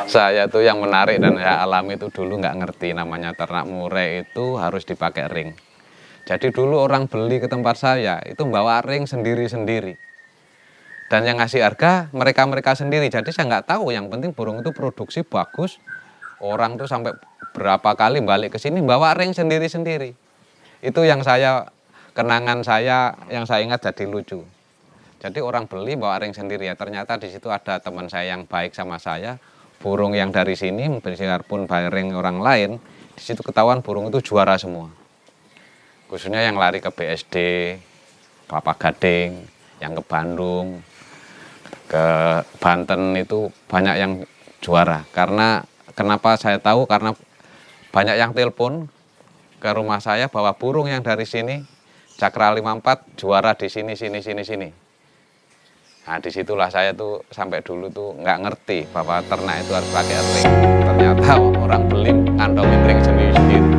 Saya tuh yang menarik dan saya alami itu dulu nggak ngerti namanya ternak murai itu harus dipakai ring. Jadi dulu orang beli ke tempat saya itu bawa ring sendiri-sendiri. Dan yang ngasih harga mereka-mereka sendiri. Jadi saya nggak tahu, yang penting burung itu produksi bagus. Orang tuh sampai berapa kali balik ke sini bawa ring sendiri-sendiri. Itu yang kenangan saya yang saya ingat jadi lucu. Jadi orang beli bawa ring sendiri ya. Ternyata di situ ada teman saya yang baik sama saya. Burung yang dari sini, meskipun ring orang lain, di situ ketahuan burung itu juara semua. Khususnya yang lari ke BSD, Kelapa Gading, yang ke Bandung, ke Banten itu banyak yang juara. Karena kenapa saya tahu? Karena banyak yang telepon ke rumah saya bahwa burung yang dari sini, Cakra 54 juara di sini. Nah disitulah saya tuh sampai dulu tuh nggak ngerti bahwa ternak itu harus pakai ring. Ternyata orang beli ngantongin ring sendiri-sendiri.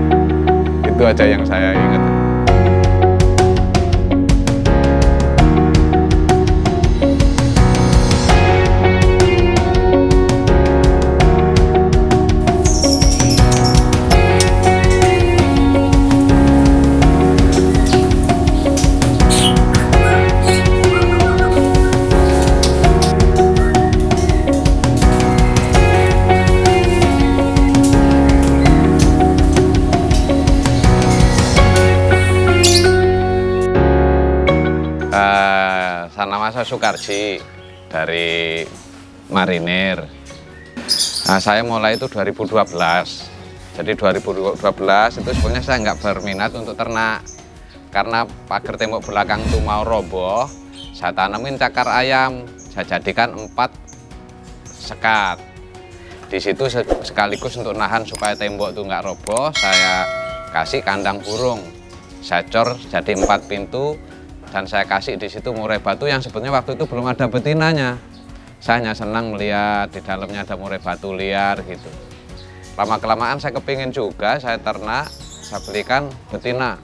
Itu aja yang saya ingat. Nama saya Sukarji dari Marinir. Nah, saya mulai itu 2012. Jadi 2012 itu sebenarnya saya nggak berminat untuk ternak. Karena pagar tembok belakang itu mau roboh, saya tanamin cakar ayam. Saya jadikan 4 sekat. Di situ sekaligus untuk nahan supaya tembok itu nggak roboh, saya kasih kandang burung. Saya cor jadi 4 pintu. Dan saya kasih di situ murai batu yang sebetulnya waktu itu belum ada betinanya. Saya hanya senang melihat di dalamnya ada murai batu liar gitu. Lama-kelamaan saya kepingin juga, saya ternak, saya belikan betina.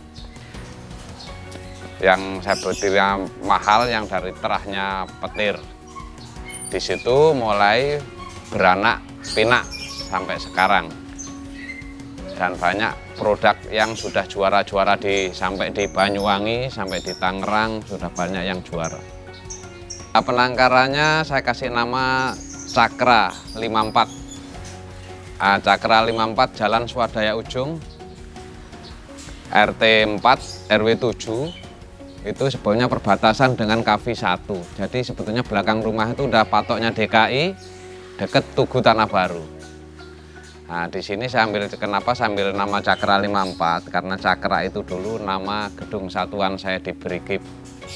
Yang saya betina mahal yang dari terahnya petir. Di situ mulai beranak pinak sampai sekarang. Dan banyak produk yang sudah juara-juara sampai di Banyuwangi, sampai di Tangerang, sudah banyak yang juara. Penangkarannya saya kasih nama Cakra 54. Cakra 54 Jalan Swadaya Ujung, RT 4, RW 7, itu sebetulnya perbatasan dengan KV 1. Jadi sebetulnya belakang rumah itu udah patoknya DKI, deket Tugu Tanah Baru. Nah, di sini kenapa saya ambil nama Cakra 54? Karena Cakra itu dulu nama gedung satuan saya di Brigif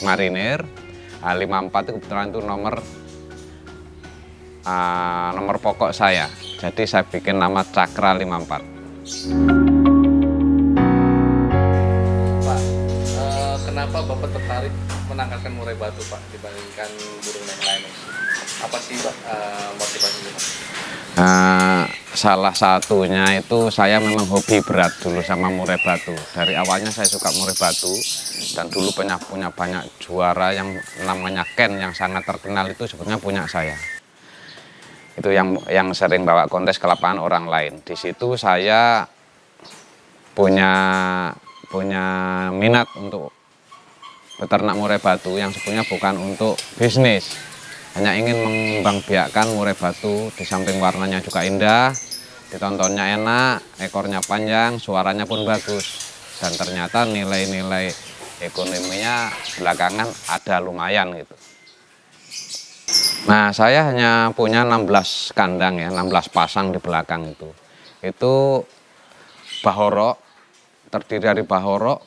Marinir. 54 itu kebetulan itu nomor pokok saya. Jadi saya bikin nama Cakra 54. Pak, kenapa Bapak tertarik menangkapkan murai batu, Pak, dibandingkan burung yang lain? Apa sih, Pak, motivasinya, Pak? Salah satunya itu saya memang hobi berat dulu sama murai batu. Dari awalnya saya suka murai batu dan dulu punya banyak juara yang namanya Ken yang sangat terkenal itu sebetulnya punya saya. Itu yang sering bawa kontes ke lapangan orang lain. Di situ saya punya minat untuk beternak murai batu yang sebetulnya bukan untuk bisnis. Hanya ingin mengembangbiakkan murai batu, di samping warnanya juga indah, ditontonnya enak, ekornya panjang, suaranya pun bagus. Dan ternyata nilai-nilai ekonominya belakangan ada lumayan gitu. Nah, saya hanya punya 16 kandang ya, 16 pasang di belakang itu. Itu bahorok, terdiri dari bahorok,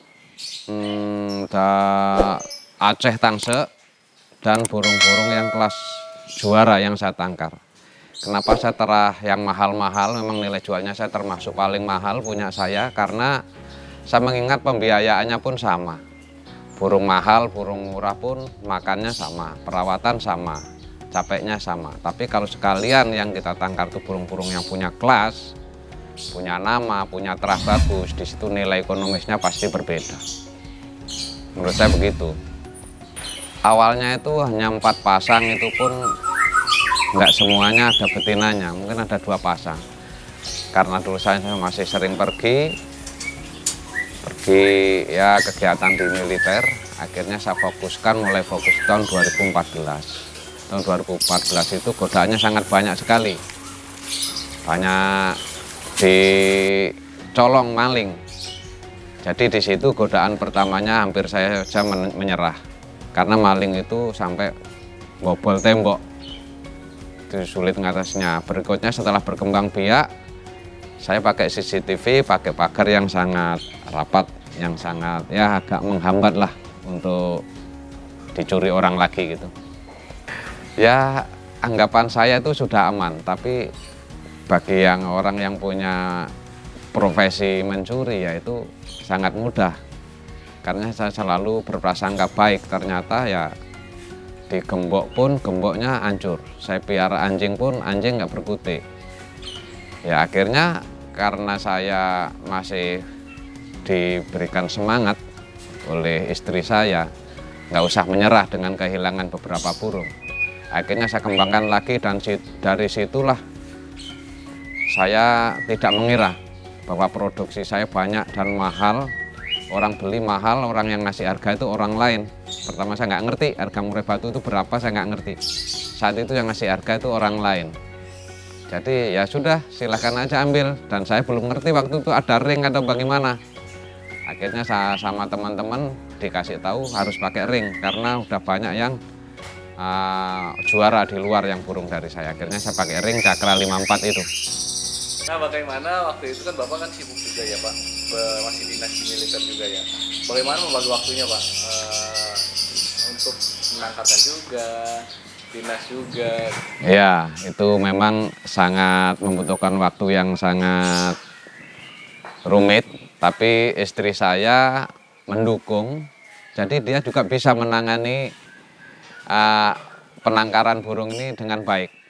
Aceh Tangse, dan burung-burung yang kelas juara yang saya tangkar. Kenapa saya yang mahal-mahal, memang nilai jualnya saya termasuk paling mahal punya saya, karena saya mengingat pembiayaannya pun sama. Burung mahal, burung murah pun makannya sama, perawatan sama, capeknya sama. Tapi kalau sekalian yang kita tangkar itu burung-burung yang punya kelas, punya nama, punya terah bagus, di situ nilai ekonomisnya pasti berbeda. Menurut saya begitu. Awalnya itu hanya 4 pasang, itu pun nggak semuanya ada betinanya, mungkin ada 2 pasang. Karena dulu saya masih sering pergi ya kegiatan di militer, akhirnya saya mulai fokus tahun 2014. Tahun 2014 itu godaannya sangat banyak sekali, banyak dicolong maling. Jadi di situ godaan pertamanya hampir saya menyerah, karena maling itu sampai bobol tembok, itu sulit ngatasnya. Berikutnya setelah berkembang biak, saya pakai CCTV, pakai pagar yang sangat rapat, yang sangat ya agak menghambat lah untuk dicuri orang lagi gitu. Ya anggapan saya itu sudah aman, tapi bagi orang yang punya profesi mencuri ya itu sangat mudah. Karena saya selalu berprasangka baik, ternyata ya digembok pun gemboknya hancur. Saya piara anjing pun anjing nggak berkutik. Ya akhirnya karena saya masih diberikan semangat oleh istri saya, nggak usah menyerah dengan kehilangan beberapa burung. Akhirnya saya kembangkan lagi, dan dari situlah saya tidak mengira bahwa produksi saya banyak dan mahal. Orang beli mahal, orang yang ngasih harga itu orang lain. Pertama saya nggak ngerti harga murai batu itu berapa, saya nggak ngerti. Saat itu yang ngasih harga itu orang lain. Jadi ya sudah, silahkan aja ambil. Dan saya belum ngerti waktu itu ada ring atau bagaimana. Akhirnya saya sama teman-teman dikasih tahu harus pakai ring, karena udah banyak yang juara di luar yang burung dari saya. Akhirnya saya pakai ring Cakra 54 itu. Nah, bagaimana waktu itu kan Bapak kan sibuk juga ya Pak, masih dinas di militer juga ya. Bagaimana membagi waktunya Pak, untuk menangkapkan juga, dinas juga? Ya, itu memang sangat membutuhkan waktu yang sangat rumit, tapi istri saya mendukung, jadi dia juga bisa menangani penangkaran burung ini dengan baik.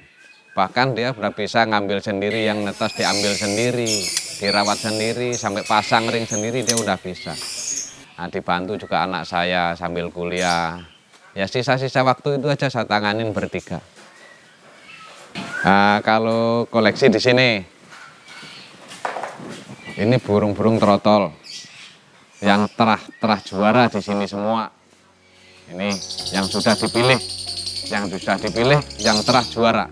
Bahkan dia sudah bisa ngambil sendiri, yang netes diambil sendiri, dirawat sendiri, sampai pasang ring sendiri dia udah bisa. Nah, dibantu juga anak saya sambil kuliah. Ya sisa-sisa waktu itu aja saya tanganin bertiga. Nah, kalau koleksi di sini, ini burung-burung trotol yang terah juara di sini semua. Ini yang sudah dipilih, yang terah juara.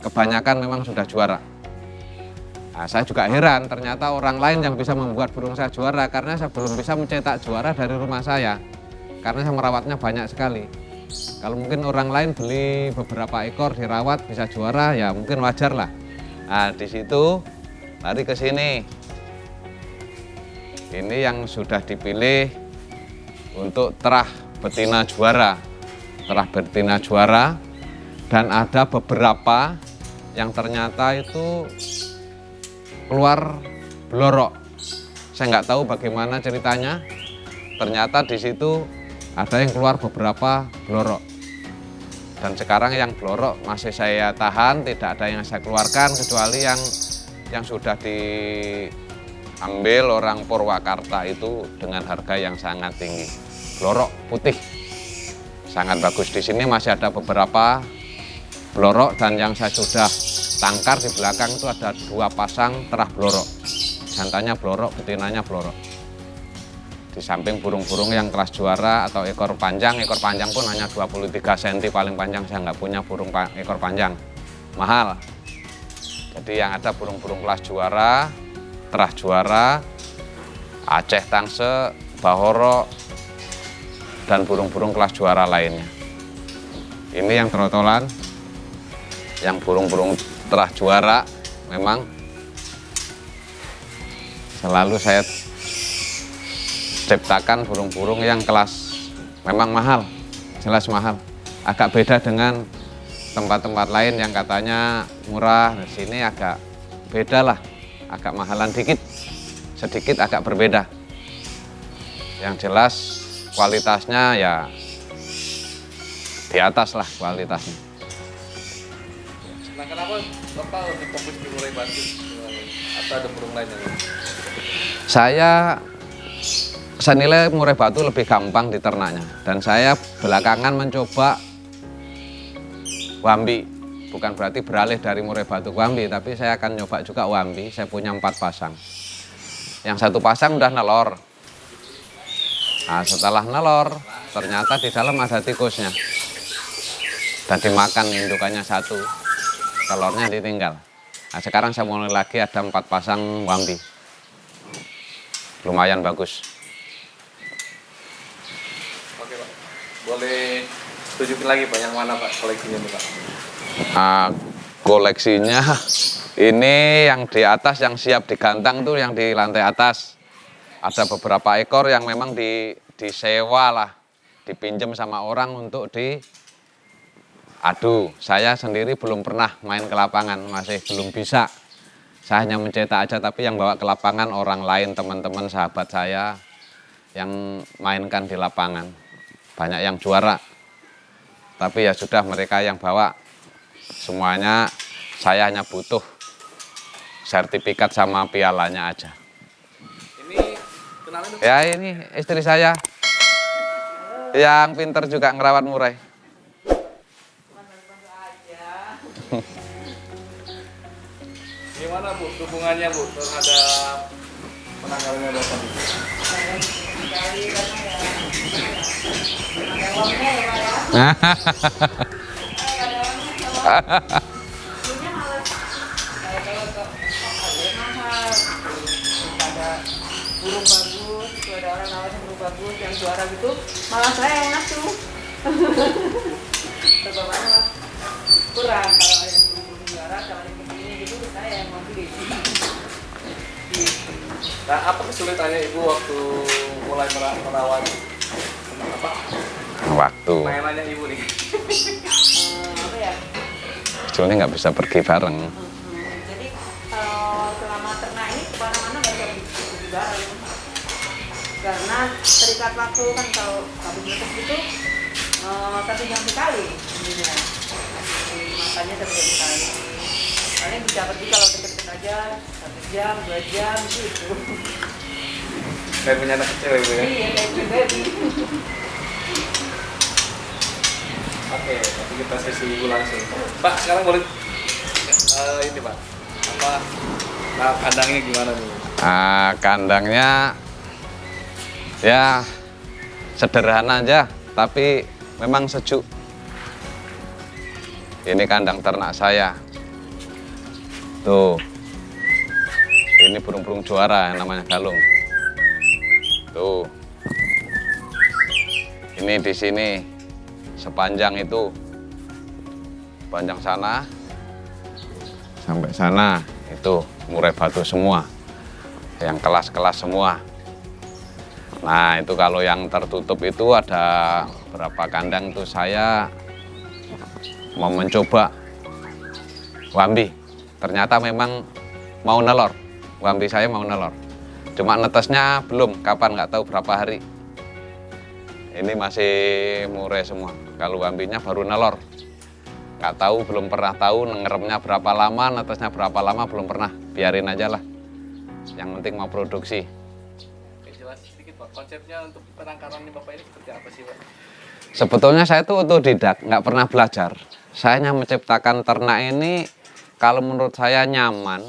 Kebanyakan memang sudah juara. Nah, saya juga heran, ternyata orang lain yang bisa membuat burung saya juara, karena saya belum bisa mencetak juara dari rumah saya, karena saya merawatnya banyak sekali. Kalau mungkin orang lain beli beberapa ekor dirawat bisa juara, ya mungkin wajar lah. Nah, di situ lari ke sini. Ini yang sudah dipilih untuk terah betina juara. Terah betina juara, dan ada beberapa yang ternyata itu keluar blorok. Saya nggak tahu bagaimana ceritanya. Ternyata di situ ada yang keluar beberapa blorok. Dan sekarang yang blorok masih saya tahan, tidak ada yang saya keluarkan kecuali yang sudah diambil orang Purwakarta itu dengan harga yang sangat tinggi. Blorok putih sangat bagus. Di sini masih ada beberapa blorok, dan yang saya sudah tangkar di belakang itu ada 2 pasang terah blorok. Jantannya blorok, betinanya blorok. Di samping burung-burung yang kelas juara atau ekor panjang pun hanya 23 cm paling panjang. Saya nggak punya burung ekor panjang, mahal. Jadi yang ada burung-burung kelas juara, terah juara, Aceh Tangse, Bahoro, dan burung-burung kelas juara lainnya. Ini yang trotolan, yang burung-burung terah juara. Memang selalu saya ciptakan burung-burung yang kelas memang mahal, jelas mahal. Agak beda dengan tempat-tempat lain yang katanya murah. Di sini agak beda lah, agak mahalan sedikit agak berbeda. Yang jelas kualitasnya ya di atas lah kualitasnya. Nah, kenapa Bapak lebih fokus di murai batu atau ada burung lain yang Saya nilai murai batu lebih gampang diternaknya, dan saya belakangan mencoba wambi. bukan berarti beralih dari murai batu ke wambi, tapi saya akan nyoba juga wambi. Saya punya 4 pasang. Yang 1 pasang udah nelor. Nah, setelah nelor, ternyata di dalam ada tikusnya. Dan dimakan indukannya 1, telurnya ditinggal. Nah, sekarang saya mulai lagi ada 4 pasang wambi. Lumayan bagus. Oke Pak, boleh tunjukin lagi Pak yang mana Pak koleksinya nih Pak? Koleksinya ini yang di atas yang siap digantang tuh yang di lantai atas. Ada beberapa ekor yang memang disewa lah, dipinjam sama orang untuk diadu. Saya sendiri belum pernah main ke lapangan, masih belum bisa. Saya hanya mencetak aja, tapi yang bawa ke lapangan orang lain, teman-teman sahabat saya yang mainkan di lapangan. Banyak yang juara. Tapi ya sudah, mereka yang bawa. Semuanya saya hanya butuh sertifikat sama pialanya aja. Ini kenalin dong. Ya, ini istri saya yang pinter juga ngerawat murai. Gimana Bu dukungannya Bu terhadap penangkarannya Bapak? Burung bagus, itu ada orang nawarin burung bagus yang juara gitu, malah saya yang ngasuh. Bapaknya kurang kalau ada yang burung juara, kalau yang begini gitu saya yang mau beli. Nah, apa kesulitannya Ibu waktu mulai merawat apa? Waktu Mainannya Ibu nih. Apa ya? sebetulnya nggak bisa pergi bareng. Jadi selama ternak ini kemana-mana nggak bisa pergi bareng. Karena terikat waktu kan kalau habis menetas gitu 1 jam sekali ininya. Matanya 1 jam sekali. Paling bisa pergi kalau deket-deket aja 1 jam, 2 jam gitu. Kayak punya anak kecil Ibu ya? Iya, kayak baby. Oke, nanti kita sesi Ibu langsung. Pak, sekarang boleh ini Pak, apa kandangnya gimana nih? Kandangnya ya sederhana aja, tapi memang sejuk. Ini kandang ternak saya. Tuh, ini burung-burung juara yang namanya galung. Tuh, ini di sini sepanjang itu, panjang sana sampai sana itu murai batu semua, yang kelas-kelas semua. Nah, itu kalau yang tertutup itu ada berapa kandang tuh saya mau mencoba wambi. Ternyata memang mau nelor, wambi saya mau nelor. Cuma netesnya belum, kapan nggak tahu berapa hari. Ini masih murai semua. Kalau wambinya baru nelor. Nggak tahu, belum pernah tahu ngeremnya berapa lama, netesnya berapa lama, belum pernah. Biarin aja lah. Yang penting mau produksi. Oke, jelas sedikit Pak, konsepnya untuk penangkaran Bapak ini seperti apa sih Pak? Sebetulnya saya itu otodidak, nggak pernah belajar. Saya hanya menciptakan ternak ini kalau menurut saya nyaman,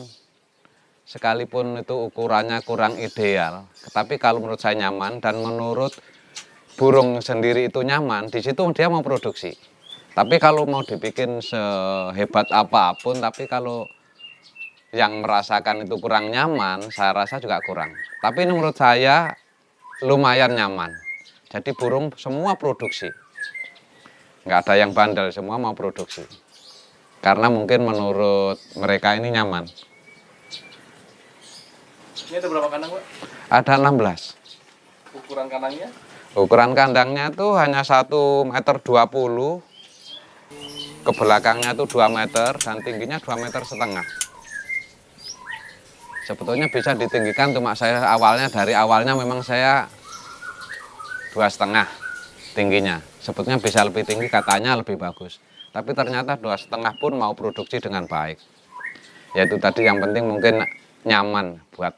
sekalipun itu ukurannya kurang ideal. Tapi kalau menurut saya nyaman dan menurut burung sendiri itu nyaman, di situ dia mau produksi. Tapi kalau mau dibikin sehebat apapun, tapi kalau yang merasakan itu kurang nyaman, saya rasa juga kurang. Tapi ini menurut saya lumayan nyaman. Jadi burung semua produksi. Nggak ada yang bandel, semua mau produksi. Karena mungkin menurut mereka ini nyaman. Ini ada berapa kandang Pak? Ada 16. Ukuran kandangnya? Ukuran kandangnya tuh hanya 1,20 meter. Ke belakangnya tuh 2 meter dan tingginya 2,5 meter. Sebetulnya bisa ditinggikan, cuma saya dari awalnya memang saya 2,5 tingginya. Sebetulnya bisa lebih tinggi, katanya lebih bagus. Tapi ternyata 2,5 pun mau produksi dengan baik. Yaitu tadi yang penting mungkin nyaman buat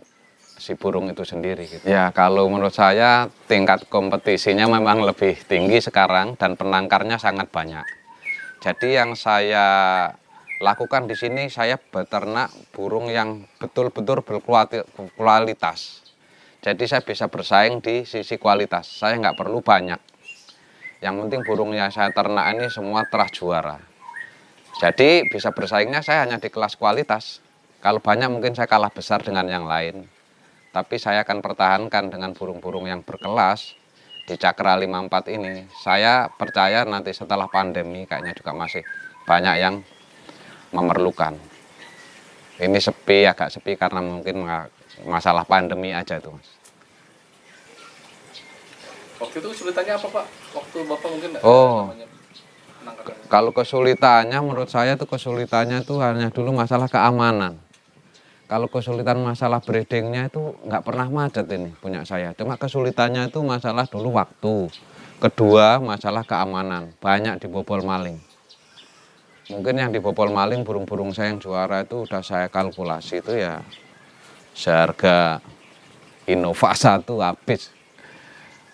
si burung itu sendiri. Gitu. Ya kalau menurut saya tingkat kompetisinya memang lebih tinggi sekarang dan penangkarnya sangat banyak. Jadi yang saya lakukan di sini, saya beternak burung yang betul-betul berkualitas. Jadi saya bisa bersaing di sisi kualitas. Saya nggak perlu banyak. Yang penting burung yang saya ternak ini semua telah juara. Jadi bisa bersaingnya saya hanya di kelas kualitas. Kalau banyak mungkin saya kalah besar dengan yang lain. Tapi saya akan pertahankan dengan burung-burung yang berkelas di Cakra 54 ini. Saya percaya nanti setelah pandemi kayaknya juga masih banyak yang memerlukan. Ini sepi, agak sepi karena mungkin masalah pandemi aja tuh, Mas. Waktu itu kesulitannya apa, Pak? Waktu Bapak mungkin namanya penangkapan. Kalau kesulitannya menurut saya tuh kesulitannya tuh hanya dulu masalah keamanan. Kalau kesulitan masalah breedingnya itu nggak pernah macet ini punya saya. Cuma kesulitannya itu masalah dulu waktu. Kedua masalah keamanan, banyak dibobol maling. Mungkin yang dibobol maling burung-burung saya yang juara itu udah saya kalkulasi itu ya seharga Innova 1 habis.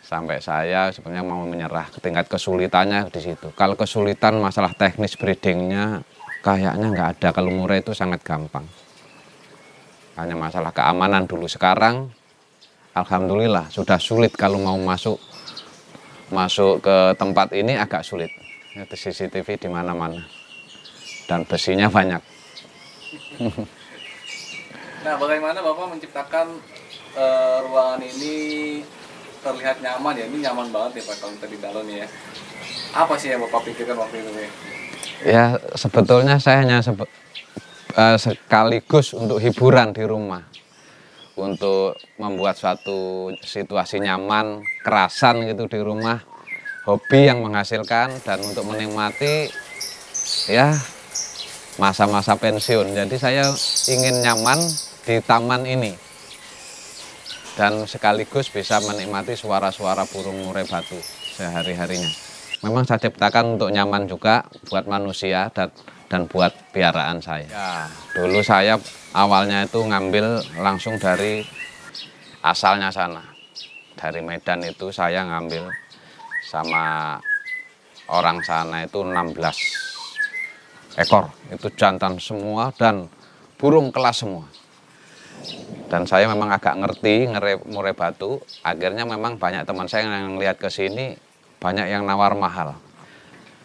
Sampai saya sebenarnya mau menyerah, tingkat kesulitannya di situ. Kalau kesulitan masalah teknis breedingnya kayaknya nggak ada, kalau murai itu sangat gampang. Hanya masalah keamanan dulu. Sekarang alhamdulillah sudah sulit kalau mau masuk ke tempat ini agak sulit. Itu CCTV di mana-mana dan besinya banyak. Nah, bagaimana Bapak menciptakan ruangan ini terlihat nyaman ya? Ini nyaman banget ya Pak kalau kita di dalam ya. Apa sih yang Bapak pikirkan waktu itu ya? Ya sebetulnya saya hanya sekaligus untuk hiburan di rumah, untuk membuat suatu situasi nyaman, kerasan gitu di rumah, hobi yang menghasilkan dan untuk menikmati ya masa-masa pensiun. Jadi saya ingin nyaman di taman ini dan sekaligus bisa menikmati suara-suara burung murai batu sehari-harinya. Memang saya ciptakan untuk nyaman juga buat manusia dan buat piaraan saya. Ya, dulu saya awalnya itu ngambil langsung dari asalnya sana. Dari Medan itu saya ngambil sama orang sana itu 16 ekor. Itu jantan semua dan burung kelas semua. Dan saya memang agak ngerti murai batu. Akhirnya memang banyak teman saya yang lihat ke sini banyak yang nawar mahal.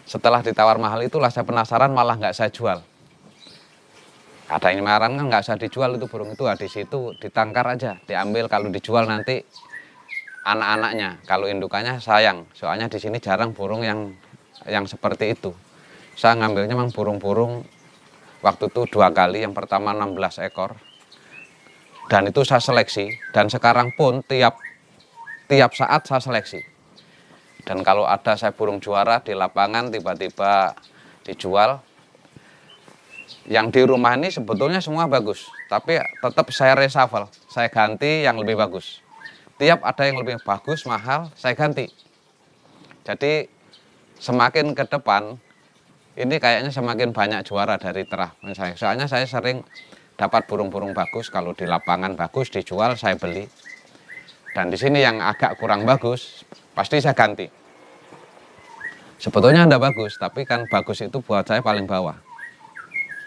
Setelah ditawar mahal itulah saya penasaran, malah nggak saya jual. Ada yang marah kan nggak usah dijual itu burung itu, di situ ditangkar aja, diambil. Kalau dijual nanti anak-anaknya, kalau indukannya sayang. Soalnya di sini jarang burung yang seperti itu. Saya ngambilnya memang burung-burung waktu itu 2 kali. Yang pertama 16 ekor. Dan itu saya seleksi. Dan sekarang pun tiap saat saya seleksi. Dan kalau ada saya burung juara di lapangan tiba-tiba dijual. Yang di rumah ini sebetulnya semua bagus, tapi tetap saya reshuffle, saya ganti yang lebih bagus. Tiap ada yang lebih bagus, mahal, saya ganti. Jadi semakin ke depan, ini kayaknya semakin banyak juara dari terah. Soalnya saya sering dapat burung-burung bagus, kalau di lapangan bagus dijual, saya beli. Dan di sini yang agak kurang bagus, pasti saya ganti. Sebetulnya Anda bagus, tapi kan bagus itu buat saya paling bawah.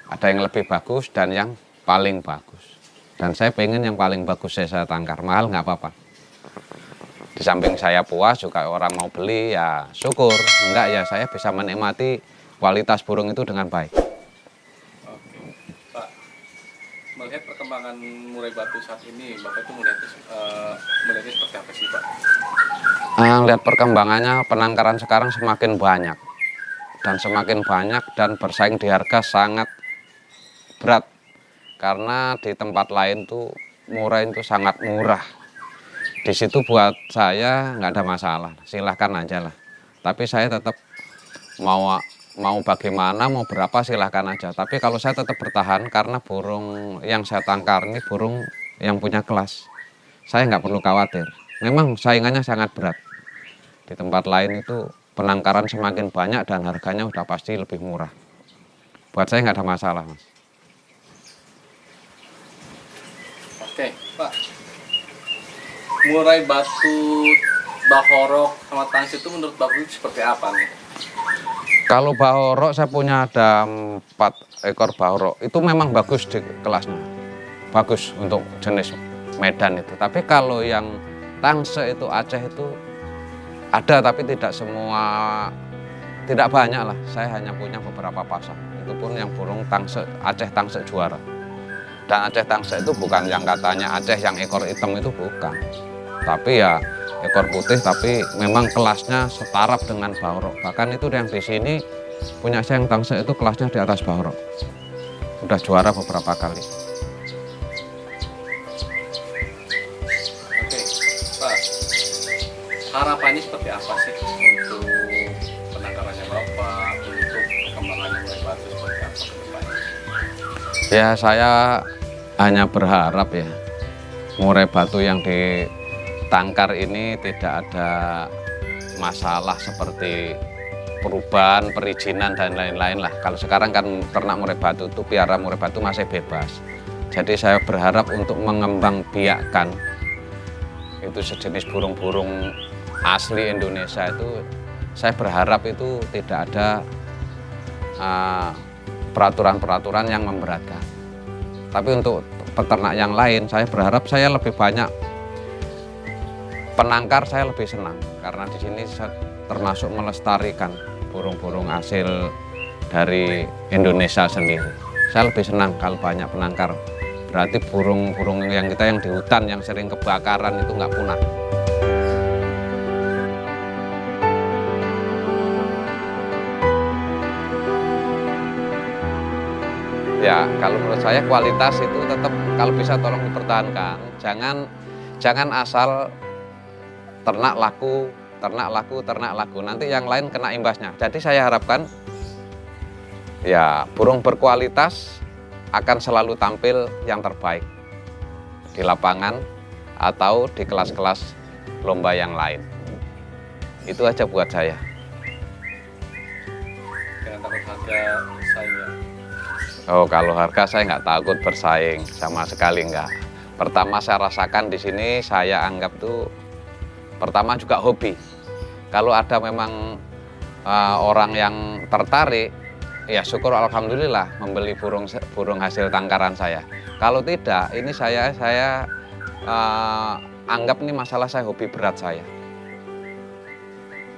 Ada yang lebih bagus dan yang paling bagus. Dan saya pengen yang paling bagus saya tangkar, mahal nggak apa-apa. Di samping saya puas juga orang mau beli ya syukur. Enggak ya saya bisa menikmati kualitas burung itu dengan baik. Oke. Pak, melihat perkembangan murai batu saat ini, Bapak itu melihatnya seperti apa sih Pak? Lihat perkembangannya, penangkaran sekarang semakin banyak. Dan semakin banyak dan bersaing di harga sangat berat. Karena di tempat lain tuh murai itu sangat murah. Di situ buat saya nggak ada masalah, silahkan aja lah. Tapi saya tetap mau bagaimana, mau berapa silahkan aja. Tapi kalau saya tetap bertahan karena burung yang saya tangkar ini burung yang punya kelas. Saya nggak perlu khawatir. Memang saingannya sangat berat. Di tempat lain itu penangkaran semakin banyak dan harganya udah pasti lebih murah. Buat saya nggak ada masalah, Mas. Oke, Pak. Murai batu, bahorok, sama tangsi itu menurut Bapak itu seperti apa nih? Kalau bahorok saya punya ada ekor Bahorok itu memang bagus di kelasnya, bagus untuk jenis Medan itu. Tapi kalau yang tangse itu Aceh itu ada, tapi tidak semua, tidak banyak lah. Saya hanya punya beberapa pasang. Itu pun yang burung tangse, Aceh tangse juara. Dan Aceh tangse itu bukan yang katanya Aceh yang ekor hitam itu, bukan. Tapi ya ekor putih, tapi memang kelasnya setaraf dengan Bahorok. Bahkan itu yang di sini punya saya yang tangse itu kelasnya di atas Bahorok. Udah juara beberapa kali. Oke, Pak. Harapannya seperti apa sih untuk penangkarannya Bapak, untuk perkembangannya murai batu seperti apa ke depannya? Ya saya hanya berharap ya murai batu yang ditangkar ini tidak ada masalah seperti perubahan, perizinan dan lain-lain lah. Kalau sekarang kan ternak murai batu itu, piara murai batu masih bebas. Jadi saya berharap untuk mengembangbiakkan itu sejenis burung-burung asli Indonesia itu, saya berharap itu tidak ada peraturan-peraturan yang memberatkan. Tapi untuk peternak yang lain, saya berharap saya lebih banyak penangkar, saya lebih senang karena di sini termasuk melestarikan burung-burung hasil dari Indonesia sendiri. Saya lebih senang kalau banyak penangkar. Berarti burung-burung yang kita yang di hutan yang sering kebakaran itu nggak punah. Ya, kalau menurut saya kualitas itu tetap kalau bisa tolong dipertahankan. Jangan asal ternak laku, nanti yang lain kena imbasnya. Jadi saya harapkan ya burung berkualitas akan selalu tampil yang terbaik di lapangan atau di kelas-kelas lomba yang lain. Itu aja buat saya. Jangan takut harga bersaing ya. Oh, kalau harga saya nggak takut bersaing, sama sekali nggak. Pertama saya rasakan di sini, saya anggap tuh pertama juga hobi. Kalau ada memang orang yang tertarik, ya syukur alhamdulillah membeli burung hasil tangkaran saya. Kalau tidak, ini saya anggap ini masalah saya hobi berat saya.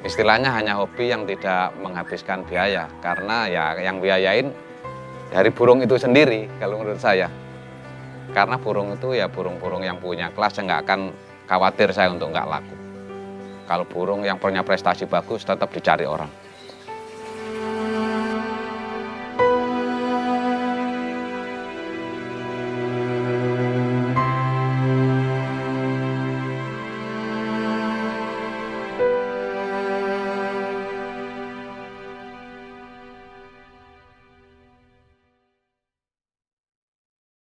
Istilahnya hanya hobi yang tidak menghabiskan biaya, karena ya yang biayain dari burung itu sendiri kalau menurut saya. Karena burung itu ya burung-burung yang punya kelas, saya nggak akan khawatir saya untuk nggak laku. Kalau burung yang punya prestasi bagus tetap dicari orang.